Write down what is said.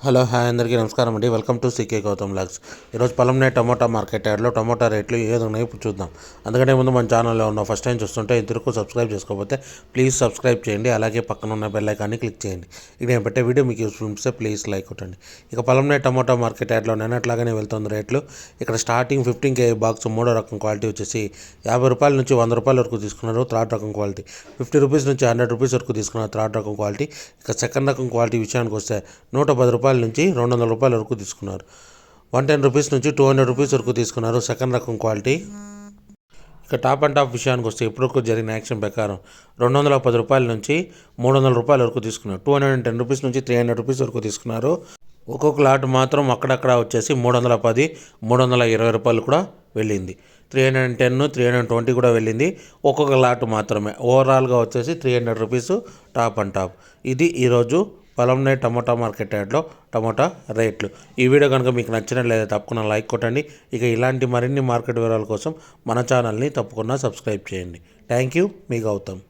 Hello hi అందరికీ నమస్కారం అండి. Welcome to CK Gautam logs. ఈరోజు పొలంనే టమోటా మార్కెట్ యార్డ్లో టమోటా రేట్లు ఏది ఉన్నాయో ఇప్పుడు చూద్దాం. అందుకంటే ముందు మన ఛానల్లో ఉన్న ఫస్ట్ టైం చూస్తుంటే ఇంతవరకు సబ్స్క్రైబ్ చేసుకోకపోతే ప్లీజ్ సబ్స్క్రైబ్ చేయండి. అలాగే పక్కన ఉన్న బెల్ ఐకాన్ని క్లిక్ చేయండి. ఇక నేను పెట్టే వీడియో మీకు యూస్ఫుల్ అనిపిస్తే ప్లీజ్ లైక్ కొట్టండి. ఇక పొలంనే టమోటా మార్కెట్ యార్డ్లో నిన్నట్లాగానే వెళ్తుంది రేట్లు. ఇక్కడ స్టార్టింగ్ 15 kg బాక్స్ మూడో రకం క్వాలిటీ వచ్చేసి ₹50 నుంచి ₹100 వరకు తీసుకున్నారు. థర్డ్ రకం క్వాలిటీ ₹50 నుంచి ₹100 వరకు తీసుకున్నారు. థర్డ్ రకం క్వాలిటీ. ఇక సెకండ్ రకం క్వాలిటీ విషయానికి వస్తే ₹110 నుంచి ₹200 వరకు తీసుకున్నారు. ₹110 నుంచి ₹200 వరకు తీసుకున్నారు సెకండ్ రకం క్వాలిటీ. ఇక టాప్ అండ్ టాప్ విషయానికి వస్తే ఇప్పటివరకు జరిగిన యాక్షన్ ప్రకారం ₹210 నుంచి ₹300 వరకు తీసుకున్నారు. ₹210 నుంచి ₹300 వరకు తీసుకున్నారు. ఒక్కొక్క లాట్ మాత్రం అక్కడక్కడ వచ్చేసి ₹310, ₹320 కూడా వెళ్ళింది. 310, 320 కూడా వెళ్ళింది. ఒక్కొక్క లాట్ మాత్రమే. ఓవరాల్గా వచ్చేసి ₹300 టాప్ అండ్ టాప్. ఇది ఈరోజు పొలంనే టమోటా మార్కెట్ యార్డ్లో టమోటా రేట్లు. ఈ వీడియో కనుక మీకు నచ్చినట్లయితే తప్పకుండా లైక్ కొట్టండి. ఇక ఇలాంటి మరిన్ని మార్కెట్ వివరాల కోసం మన ఛానల్ని తప్పకుండా సబ్స్క్రైబ్ చేయండి. Thank you. మీ గౌతమ్.